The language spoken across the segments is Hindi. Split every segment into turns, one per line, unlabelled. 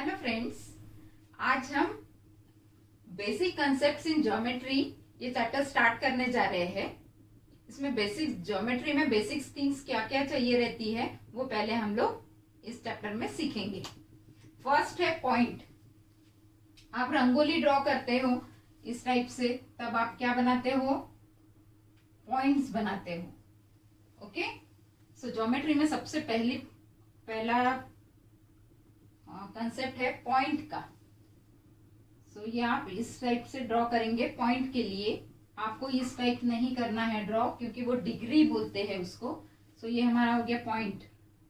हेलो फ्रेंड्स, आज हम बेसिक कंसेप्ट्स इन ज्योमेट्री ये चैप्टर स्टार्ट करने जा रहे हैं। इसमें बेसिक ज्योमेट्री में बेसिक थिंग्स क्या क्या चाहिए रहती है वो पहले हम लोग इस चैप्टर में सीखेंगे। फर्स्ट है पॉइंट। आप रंगोली ड्रॉ करते हो इस टाइप से, तब आप क्या बनाते हो? पॉइंट्स बनाते हो। ओके, सो ज्योमेट्री में सबसे पहला कंसेप्ट है पॉइंट का। सो ये आप इस टाइप से ड्रॉ करेंगे। पॉइंट के लिए आपको इस टाइप नहीं करना है ड्रॉ, क्योंकि वो डिग्री बोलते हैं उसको। सो ये हमारा हो गया पॉइंट।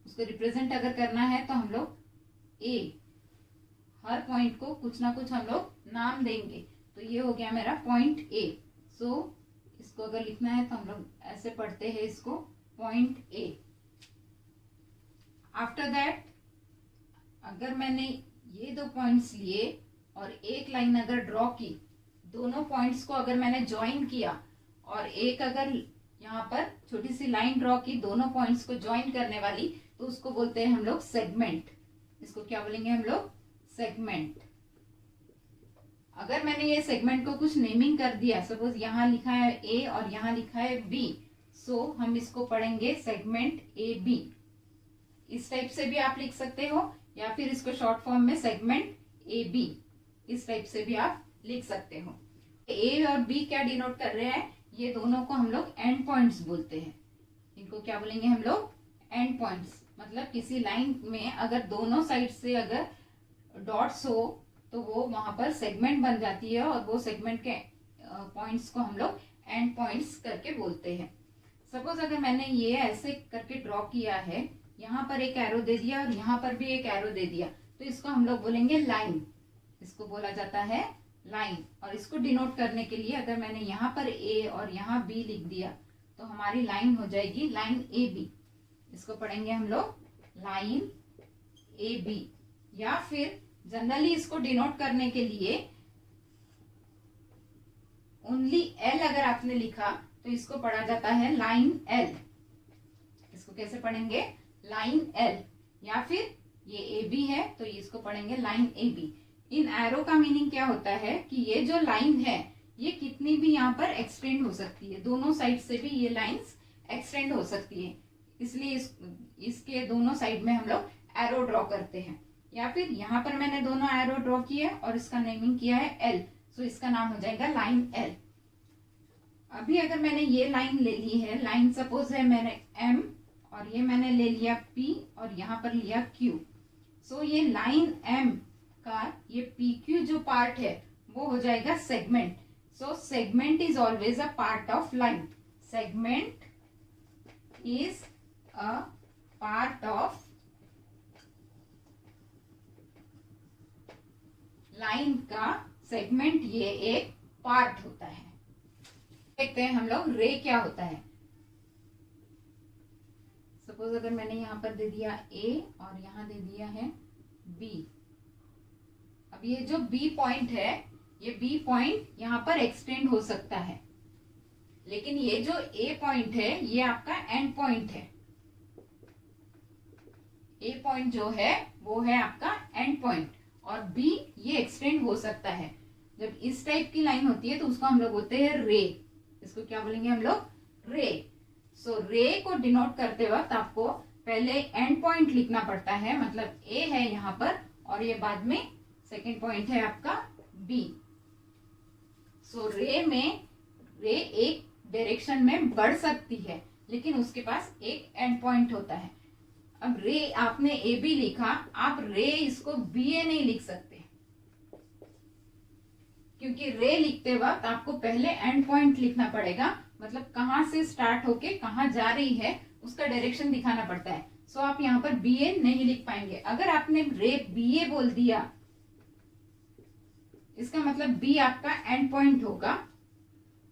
उसको रिप्रेजेंट अगर करना है तो हम लोग ए, हर पॉइंट को कुछ ना कुछ हम लोग नाम देंगे। तो ये हो गया मेरा पॉइंट ए। सो इसको अगर लिखना है तो हम लोग ऐसे पढ़ते हैं इसको, पॉइंट ए। आफ्टर दैट अगर मैंने ये दो पॉइंट्स लिए और एक लाइन अगर ड्रॉ की, दोनों पॉइंट्स को अगर मैंने ज्वाइन किया और एक अगर यहाँ पर छोटी सी लाइन ड्रॉ की दोनों पॉइंट्स को ज्वाइन करने वाली, तो उसको बोलते हैं हम लोग सेगमेंट। इसको क्या बोलेंगे हम लोग? सेगमेंट। अगर मैंने ये सेगमेंट को कुछ नेमिंग कर दिया, सपोज यहाँ लिखा है ए और यहाँ लिखा है बी, सो हम इसको पढ़ेंगे सेगमेंट ए बी। इस टाइप से भी आप लिख सकते हो, या फिर इसको शॉर्ट फॉर्म में सेगमेंट ए बी, इस टाइप से भी आप लिख सकते हो। ए और बी क्या डिनोट कर रहे हैं? ये दोनों को हम लोग एंड पॉइंट्स बोलते हैं। इनको क्या बोलेंगे हम लोग? And points. मतलब किसी लाइन में अगर दोनों साइड से अगर डॉट्स हो तो वो वहां पर सेगमेंट बन जाती है, और वो सेगमेंट के पॉइंट्स को हम लोग एंड पॉइंट्स करके बोलते हैं। सपोज अगर मैंने ये ऐसे करके ड्रॉ किया है, यहाँ पर एक एरो दे दिया और यहाँ पर भी एक एरो दे दिया, तो इसको हम लोग बोलेंगे लाइन। इसको बोला जाता है लाइन। और इसको डिनोट करने के लिए अगर मैंने यहाँ पर ए और यहाँ बी लिख दिया, तो हमारी लाइन हो जाएगी लाइन ए बी। इसको पढ़ेंगे हम लोग लाइन ए बी। या फिर जनरली इसको डिनोट करने के लिए ओनली एल अगर आपने लिखा तो इसको पढ़ा जाता है लाइन एल। इसको कैसे पढ़ेंगे? Line L. या फिर ये ए बी है तो इसको पढ़ेंगे लाइन ए बी। इन एरो का मीनिंग क्या होता है कि ये जो लाइन है ये कितनी भी यहाँ पर एक्सटेंड हो सकती है, दोनों साइड से भी ये लाइंस एक्सटेंड हो सकती है। इसलिए इसके दोनों साइड में हम लोग एरो ड्रॉ करते हैं। या फिर यहाँ पर मैंने दोनों एरो ड्रॉ किए और इसका नेमिंग किया है एल, सो इसका नाम हो जाएगा लाइन एल। अभी अगर मैंने ये लाइन ले ली है, लाइन सपोज है मैंने एम और ये मैंने ले लिया पी और यहाँ पर लिया क्यू, सो ये लाइन एम का ये पी क्यू जो पार्ट है वो हो जाएगा segment. So segment is always a part of line. Segment is a part of line का सेगमेंट, ये एक पार्ट होता है। देखते हैं हम लोग रे क्या होता है। सपोज अगर मैंने यहाँ पर दे दिया ए और यहाँ दे दिया है बी। अब ये जो बी पॉइंट है, ये बी पॉइंट यहाँ पर एक्सटेंड हो सकता है, लेकिन ये जो ए पॉइंट है ये आपका एंड पॉइंट है। ए पॉइंट जो है वो है आपका एंड पॉइंट, और बी ये एक्सटेंड हो सकता है। जब इस टाइप की लाइन होती है तो उसको हम लोग बोलते हैं रे। इसको क्या बोलेंगे हम लोग? रे। सो रे को डिनोट करते वक्त आपको पहले एंड पॉइंट लिखना पड़ता है। मतलब ए है यहाँ पर और ये बाद में सेकेंड पॉइंट है आपका बी। सो रे एक डायरेक्शन में बढ़ सकती है, लेकिन उसके पास एक एंड पॉइंट होता है। अब रे आपने ए बी लिखा, आप रे इसको बी ए नहीं लिख सकते, क्योंकि रे लिखते वक्त आपको पहले एंड पॉइंट लिखना पड़ेगा। मतलब कहाँ से स्टार्ट होके कहाँ जा रही है उसका डायरेक्शन दिखाना पड़ता है। सो आप यहाँ पर बी ए नहीं लिख पाएंगे। अगर आपने रे बी ए बोल दिया, इसका मतलब बी आपका एंड पॉइंट होगा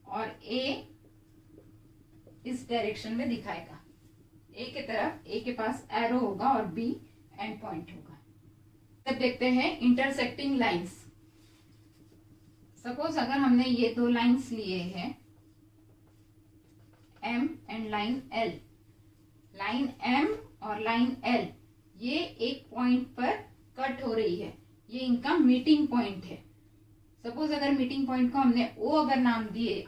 और ए इस डायरेक्शन में दिखाएगा। ए के तरफ, ए के पास एरो होगा और बी एंड पॉइंट होगा। तब देखते हैं इंटरसेक्टिंग लाइंस। सपोज अगर हमने ये दो लाइंस लिए हैं M and line L, line M और लाइन एल ये एक पॉइंट पर कट हो रही है। ये इनका मीटिंग पॉइंट है। सपोज अगर मीटिंग पॉइंट को हमने ओ अगर नाम दिए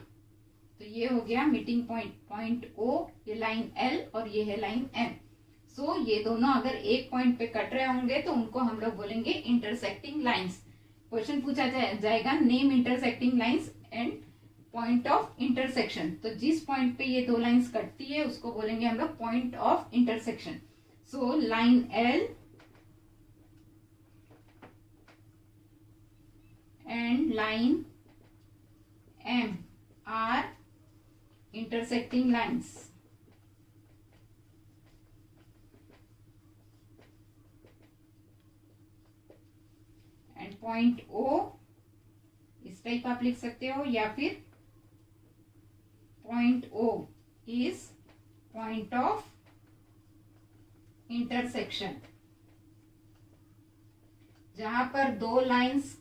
तो ये हो गया मीटिंग पॉइंट, पॉइंट ओ, ये लाइन एल और ये है लाइन एम। सो ये दोनों अगर एक पॉइंट पे कट रहे होंगे तो उनको हम लोग बोलेंगे इंटरसेक्टिंग लाइंस। क्वेश्चन पूछा जाएगा name intersecting lines and point of intersection. तो जिस पॉइंट पे ये दो लाइंस कटती है उसको बोलेंगे हम लोग point of intersection. So line L and line M are intersecting lines. And point O इस टाइप आप लिख सकते हो, या फिर point O is point of intersection। जहां पर दो लाइंस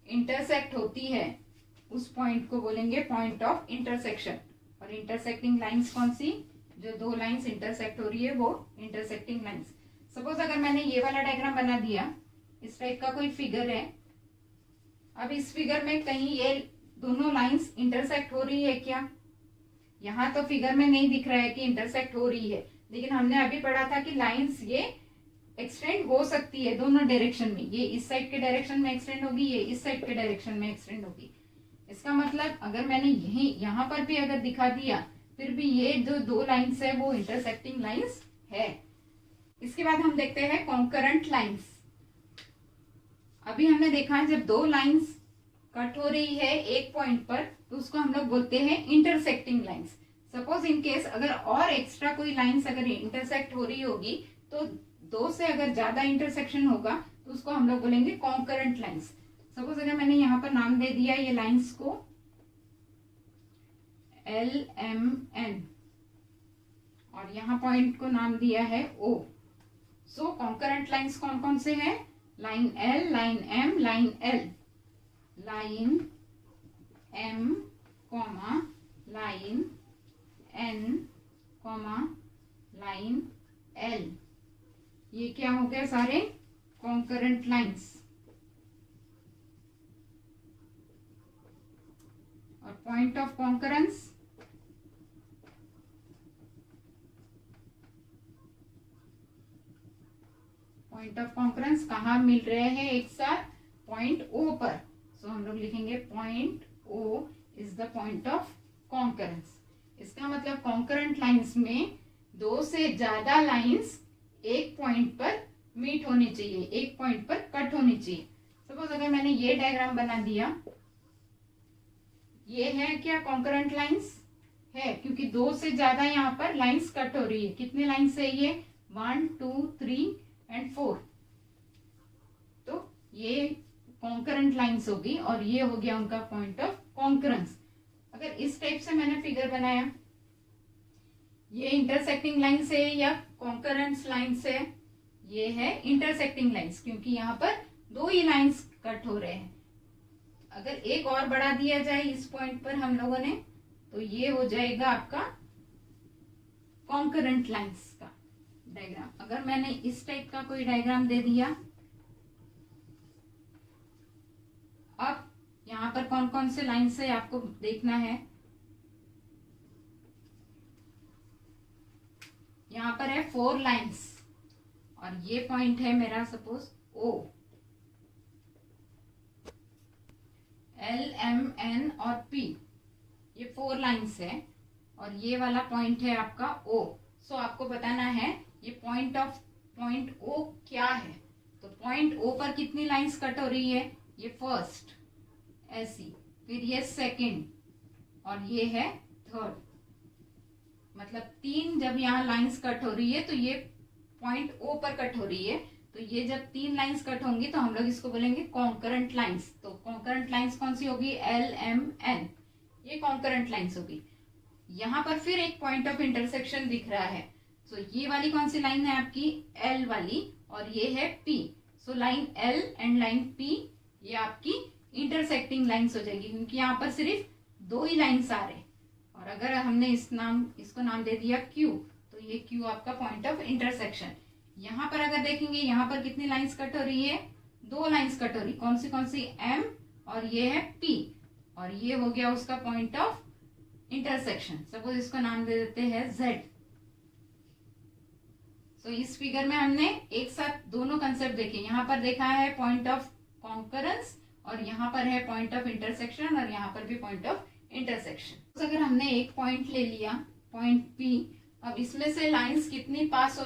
इंटरसेक्ट होती है उस पॉइंट को बोलेंगे पॉइंट ऑफ इंटरसेक्शन। और इंटरसेक्टिंग लाइंस कौन सी, जो दो लाइंस इंटरसेक्ट हो रही है वो इंटरसेक्टिंग लाइंस। सपोज अगर मैंने ये वाला डायग्राम बना दिया, इस टाइप का कोई फिगर है। अब इस फिगर में कहीं ये दोनों लाइंस इंटरसेक्ट हो रही है क्या? यहाँ तो फिगर में नहीं दिख रहा है कि इंटरसेक्ट हो रही है, लेकिन हमने अभी पढ़ा था कि लाइंस ये एक्सटेंड हो सकती है दोनों डायरेक्शन में। ये इस साइड के डायरेक्शन में एक्सटेंड होगी, ये इस साइड के डायरेक्शन में एक्सटेंड होगी। इसका मतलब अगर मैंने यहाँ पर भी अगर दिखा दिया, फिर भी ये जो दो लाइंस है वो इंटरसेक्टिंग लाइंस है। इसके बाद हम देखते हैं कॉन्करेंट लाइंस। अभी हमने देखा जब दो लाइंस कट हो रही है एक पॉइंट पर तो उसको हम लोग बोलते हैं intersecting lines. Suppose in case अगर और एक्स्ट्रा कोई लाइंस अगर इंटरसेक्ट हो रही होगी तो दो से अगर ज्यादा इंटरसेक्शन होगा तो उसको हम लोग बोलेंगे कॉन्करेंट लाइंस। सपोज अगर मैंने यहाँ पर नाम दे दिया ये लाइंस को एल एम एन और यहाँ पॉइंट को नाम दिया है ओ। सो कॉन्करेंट लाइंस कौन कौन से हैं? Line L, line M, line L. Line M comma line N comma line L, ये क्या हो गया? सारे कॉन्करेंट लाइंस। और point of concurrence, point of concurrence कहाँ मिल रहे हैं एक साथ? पॉइंट ओ पर। सो हम लोग लिखेंगे point O is the point of concurrence. इसका मतलब कॉन्करेंट लाइंस में दो से ज्यादा लाइंस एक पॉइंट पर मीट होनी चाहिए, एक पॉइंट पर कट होनी चाहिए। सपोज अगर मैंने ये डायग्राम बना दिया, ये है क्या कॉन्करेंट लाइंस? है, क्योंकि दो से ज्यादा यहाँ पर लाइंस कट हो रही है। कितने लाइंस है ये? 1 2 3 एंड 4। तो ये कॉन्करेंट लाइंस होगी और ये हो गया उनका पॉइंट ऑफ कॉन्करेंस। अगर इस टाइप से मैंने फिगर बनाया, ये इंटरसेक्टिंग लाइंस है या कॉन्करेंस लाइंस है? ये है इंटरसेक्टिंग लाइंस, क्योंकि यहाँ पर दो ही लाइंस कट हो रहे हैं। अगर एक और बढ़ा दिया जाए इस पॉइंट पर हम लोगों ने, तो ये हो जाएगा आपका कॉन्करेंट लाइंस का डायग्राम। अगर मैंने इस टाइप का कोई डायग्राम दे दिया, अब यहाँ पर कौन कौन से लाइंस है आपको देखना है। यहाँ पर है 4 लाइंस और ये पॉइंट है मेरा सपोज ओ। एल एम एन और पी, ये 4 लाइंस है और ये वाला पॉइंट है आपका ओ। सो आपको बताना है ये पॉइंट ओ क्या है। तो पॉइंट ओ पर कितनी लाइंस कट हो रही है? ये फर्स्ट ऐसी, फिर ये सेकंड और ये है थर्ड। मतलब 3 जब यहाँ लाइंस कट हो रही है तो ये पॉइंट ओ पर कट हो रही है। तो ये जब 3 लाइंस कट होंगी तो हम लोग इसको बोलेंगे कॉन्करेंट लाइंस। तो कॉन्करेंट लाइंस कौन सी होगी? एल एम एन, ये कॉन्करेंट लाइंस होगी। यहाँ पर फिर एक पॉइंट ऑफ इंटरसेक्शन दिख रहा है। सो ये वाली कौन सी लाइन है आपकी? एल वाली, और ये है P. So line L and line P ये आपकी इंटरसेक्टिंग लाइंस हो जाएगी, क्योंकि यहाँ पर सिर्फ 2 ही लाइंस आ रहे हैं। और अगर हमने इसको नाम दे दिया क्यू, तो ये क्यू आपका पॉइंट ऑफ इंटरसेक्शन। यहाँ पर अगर देखेंगे, यहाँ पर कितनी लाइंस कट हो रही है? दो लाइंस कट हो रही, कौन सी एम और ये है पी, और ये हो गया उसका पॉइंट ऑफ इंटरसेक्शन। सपोज इसको नाम दे देते हैं जेड। सो इस फिगर में हमने एक साथ दोनों कंसेप्ट देखे, यहाँ पर देखा है पॉइंट ऑफ कॉन्करेंस और यहाँ पर है पॉइंट ऑफ इंटरसेक्शन और यहाँ पर भी पॉइंट ऑफ इंटरसेक्शन। तो अगर हमने एक पॉइंट ले लिया पॉइंट पी, अब इसमें से लाइंस कितनी पास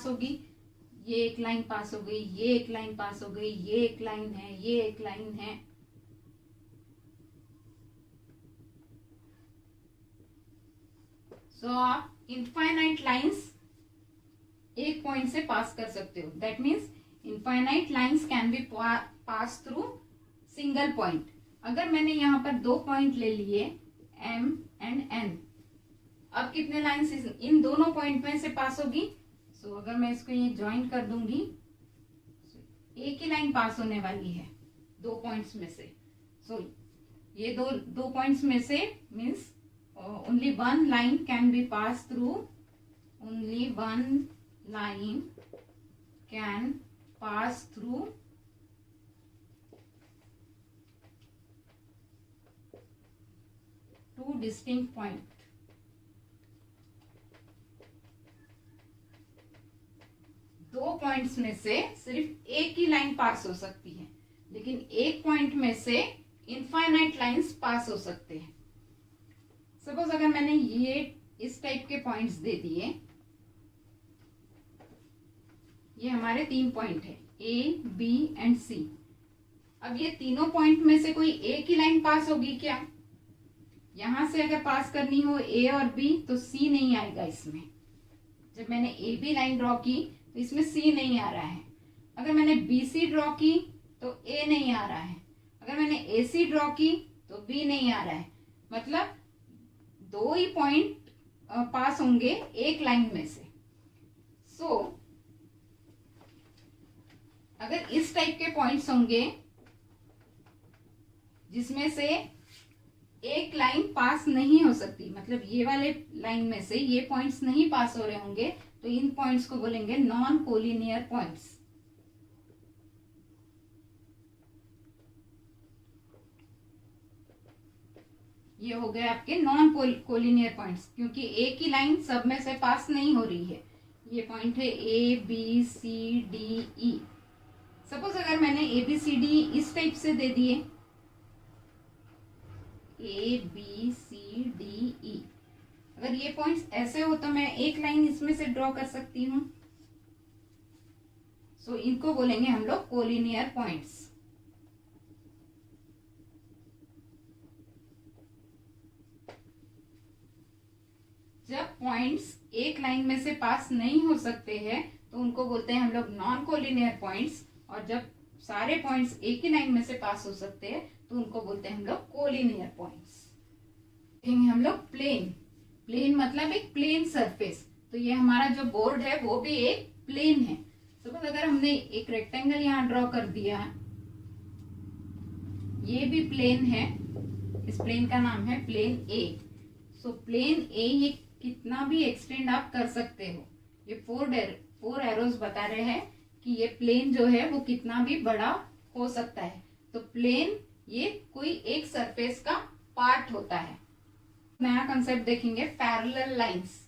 होगी, ये एक लाइन पास हो गई, ये एक लाइन पास हो गई, ये एक लाइन है, ये एक लाइन है। सो आप इनफाइनाइट लाइंस एक पॉइंट से पास कर सकते हो। That means infinite lines can be pass through single point. अगर मैंने यहाँ पर दो पॉइंट ले लिए एम एंड एन, अब कितने लाइंस इन दोनों पॉइंट में से पास होगी? सो अगर मैं इसको ये ज्वाइन कर दूंगी, एक ही लाइन पास होने वाली है दो पॉइंट्स में से। सो ये दो पॉइंट्स में से means only one line can be pass through, only one line can pass through two distinct point। दो पॉइंट्स में से सिर्फ एक ही लाइन पास हो सकती है, लेकिन एक पॉइंट में से इनफाइनाइट लाइंस पास हो सकते हैं। सपोज अगर मैंने ये इस टाइप के पॉइंट्स दे दिए, ये हमारे तीन पॉइंट है ए बी एंड सी। अब ये तीनों पॉइंट में से कोई एक ही लाइन पास होगी क्या? यहां से अगर पास करनी हो ए और बी तो सी नहीं आएगा इसमें। जब मैंने ए बी लाइन ड्रॉ की तो इसमें सी नहीं आ रहा है। अगर मैंने बी सी ड्रॉ की तो ए नहीं आ रहा है। अगर मैंने ए सी ड्रॉ की तो बी नहीं आ रहा है। मतलब दो ही पॉइंट पास होंगे एक लाइन में से। सो अगर इस टाइप के पॉइंट्स होंगे जिसमें से एक लाइन पास नहीं हो सकती, मतलब ये वाले लाइन में से ये पॉइंट्स नहीं पास हो रहे होंगे, तो इन पॉइंट्स को बोलेंगे नॉन कोलिनियर पॉइंट्स। ये हो गए आपके नॉन कोलिनियर पॉइंट्स, क्योंकि एक ही लाइन सब में से पास नहीं हो रही है। ये पॉइंट है A B C D E. Suppose अगर मैंने ए बी सी डी इस टाइप से दे दिए, ए बी सी डी ई, अगर ये पॉइंट्स ऐसे हो तो मैं एक लाइन इसमें से ड्रॉ कर सकती हूं। सो इनको बोलेंगे हम लोग कोलिनियर पॉइंट्स। जब पॉइंट्स एक लाइन में से पास नहीं हो सकते हैं तो उनको बोलते हैं हम लोग नॉन कोलिनियर पॉइंट्स, और जब सारे पॉइंट्स एक ही लाइन में से पास हो सकते हैं तो उनको बोलते हैं हम लोग कोलिनियर पॉइंट्स। देखेंगे हम लोग प्लेन। प्लेन मतलब एक प्लेन सरफेस। तो ये हमारा जो बोर्ड है वो भी एक प्लेन है। सपोज अगर हमने एक रेक्टेंगल यहाँ ड्रॉ कर दिया, ये भी प्लेन है, इस प्लेन का नाम है प्लेन ए। सो प्लेन ए ये कितना भी एक्सटेंड आप कर सकते हो। ये फोर एरोज बता रहे हैं कि ये प्लेन जो है वो कितना भी बड़ा हो सकता है। तो प्लेन ये कोई एक सरफेस का पार्ट होता है। नया कंसेप्ट देखेंगे पैरेलल लाइंस।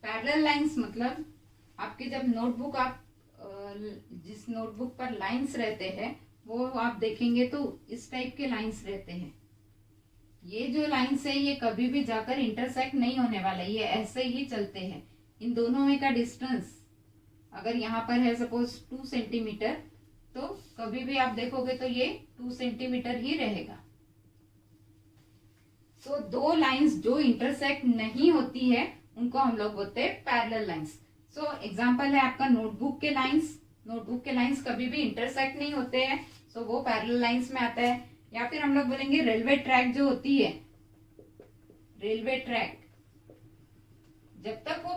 पैरेलल लाइंस मतलब आपके जब नोटबुक आप जिस नोटबुक पर लाइंस रहते हैं वो आप देखेंगे तो इस टाइप के लाइंस रहते हैं। ये जो लाइंस है ये कभी भी जाकर इंटरसेक्ट नहीं होने वाला, ये ऐसे ही चलते हैं। इन दोनों में का डिस्टेंस अगर यहाँ पर है सपोज 2 सेंटीमीटर, तो कभी भी आप देखोगे तो ये 2 सेंटीमीटर ही रहेगा। सो दो लाइंस जो इंटरसेक्ट नहीं होती है उनको हम लोग बोलते हैं पैरेलल लाइंस। सो एग्जांपल है आपका नोटबुक के लाइंस। नोटबुक के लाइंस कभी भी इंटरसेक्ट नहीं होते हैं, सो वो पैरेलल लाइंस में आता है। या फिर हम लोग बोलेंगे रेलवे ट्रैक जो होती है, रेलवे ट्रैक, जब तक वो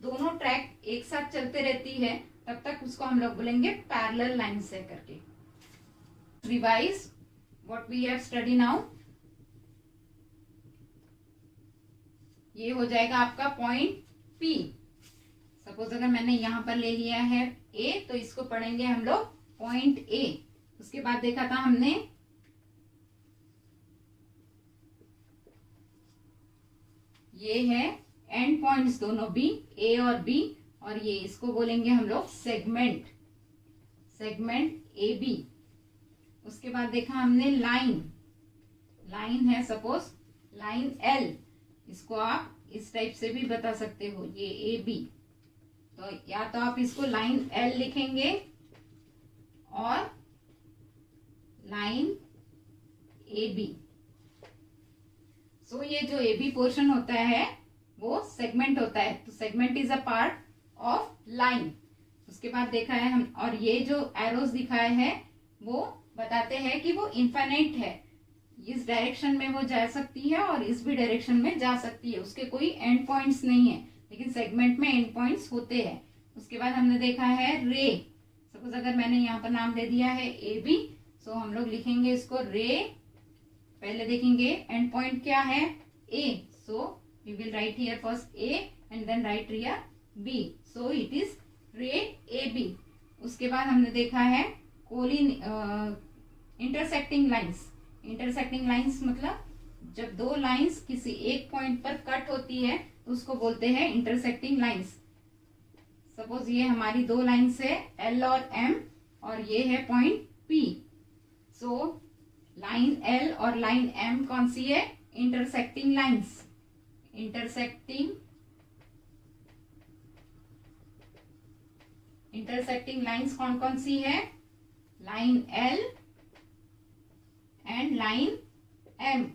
दोनों ट्रैक एक साथ चलते रहती है तब तक उसको हम लोग बोलेंगे पैरेलल लाइंस है करके। Revise what we have study now. ये हो जाएगा आपका पॉइंट पी। सपोज अगर मैंने यहां पर ले लिया है ए, तो इसको पढ़ेंगे हम लोग पॉइंट ए। उसके बाद देखा था हमने ये है एंड पॉइंट्स दोनों भी, ए और बी, और ये इसको बोलेंगे हम लोग सेगमेंट, सेगमेंट ए बी। उसके बाद देखा हमने लाइन, लाइन है सपोज लाइन एल, इसको आप इस टाइप से भी बता सकते हो, ये ए बी। तो या तो आप इसको लाइन एल लिखेंगे और लाइन ए बी। सो ये जो ए बी पोर्शन होता है वो सेगमेंट होता है, तो segment is a part of line. उसके बाद देखा है हम, और ये जो एरोज दिखाए हैं वो बताते हैं कि वो इनफाइनाइट है, इस डायरेक्शन में वो जा सकती है और इस भी डायरेक्शन में जा सकती है, उसके कोई एंड पॉइंट्स नहीं है, लेकिन सेगमेंट में एंड पॉइंट्स होते हैं। उसके बाद हमने देखा है रे, सपोज अगर मैंने यहाँ पर नाम दे दिया है ए बी, सो हम लोग लिखेंगे इसको रे। पहले देखेंगे एंड पॉइंट क्या है, A, so we will write here first A and then write here B, so it is ray A B. उसके बाद हमने देखा है कोलिन इंटरसेक्टिंग लाइंस। इंटरसेक्टिंग लाइंस मतलब जब दो लाइंस किसी एक पॉइंट पर कट होती है तो उसको बोलते हैं इंटरसेक्टिंग लाइंस। सपोज ये हमारी दो लाइंस है एल और एम, और ये है point P. So line L और लाइन एम कौन सी है, इंटरसेक्टिंग लाइंस। इंटरसेक्टिंग लाइंस कौन कौन सी है, line L and line M.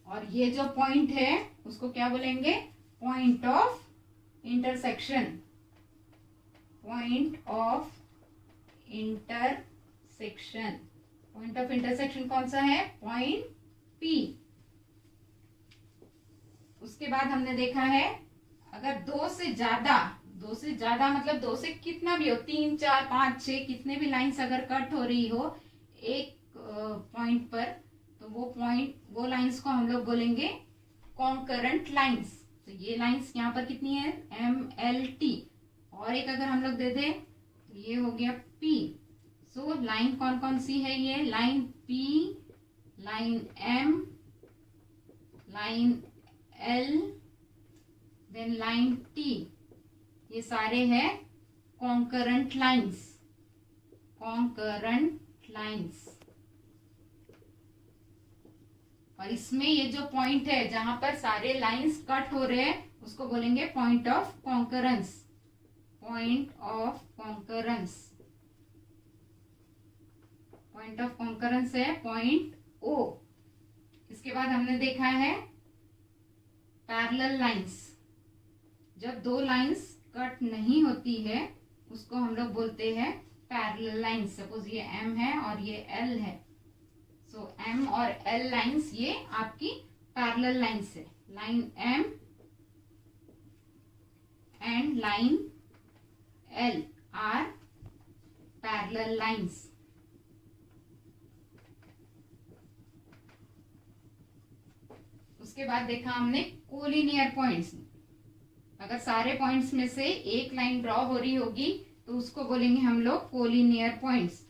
और ये जो पॉइंट है उसको क्या बोलेंगे, point of intersection, point of intersection. Point of intersection कौन सा है, पॉइंट पी। उसके बाद हमने देखा है अगर दो से ज्यादा मतलब दो से कितना भी हो, 3 4 5 6 कितने भी लाइंस अगर कट हो रही हो एक पॉइंट पर, तो वो लाइंस को हम लोग बोलेंगे कॉन्करेंट लाइंस। तो ये लाइंस यहाँ पर कितनी है, एम एल टी, और एक अगर हम लोग दे दें तो ये हो गया पी। सो लाइन कौन कौन सी है, ये line P, line M, line L, then line T, ये सारे हैं कॉन्करेंट लाइंस, कॉन्करेंट लाइंस। और इसमें ये जो पॉइंट है जहां पर सारे लाइंस कट हो रहे हैं उसको बोलेंगे point of concurrence, point of concurrence. Point of concurrence है पॉइंट ओ। इसके बाद हमने देखा है पैरेलल लाइंस, जब दो लाइंस कट नहीं होती है उसको हम लोग बोलते हैं पैरेलल लाइंस। सपोज ये एम है और ये एल है, सो एम और एल लाइंस ये आपकी पैरेलल लाइंस है। Line M and line L are parallel lines. उसके बाद देखा हमने कोलिनियर पॉइंट्स। अगर सारे पॉइंट्स में से एक लाइन ड्रॉ हो रही होगी तो उसको बोलेंगे हम लोग collinear points.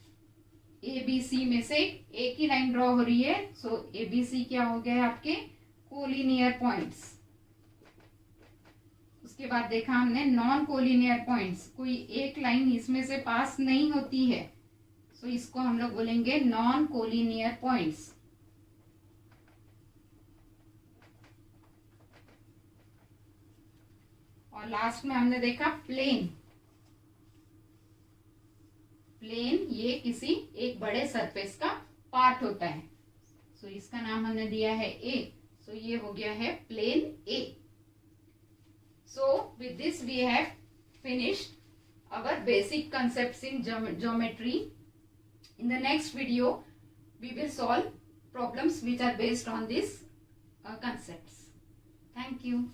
A B C में से एक ही लाइन ड्रॉ हो रही है, सो ए बी सी क्या हो गए आपके कोलिनियर पॉइंट्स। उसके बाद देखा हमने नॉन कोलिनियर पॉइंट्स, कोई एक लाइन इसमें से पास नहीं होती है, सो इसको हम लोग बोलेंगे नॉन कोलिनियर पॉइंट्स। और लास्ट में हमने देखा प्लेन। प्लेन ये किसी एक बड़े सरफेस का पार्ट होता है, सो इसका नाम हमने दिया है ए, सो ये हो गया है plane A. So with this we have finished our basic concepts in geometry. In the next video we will solve problems which are based on these concepts. Thank you.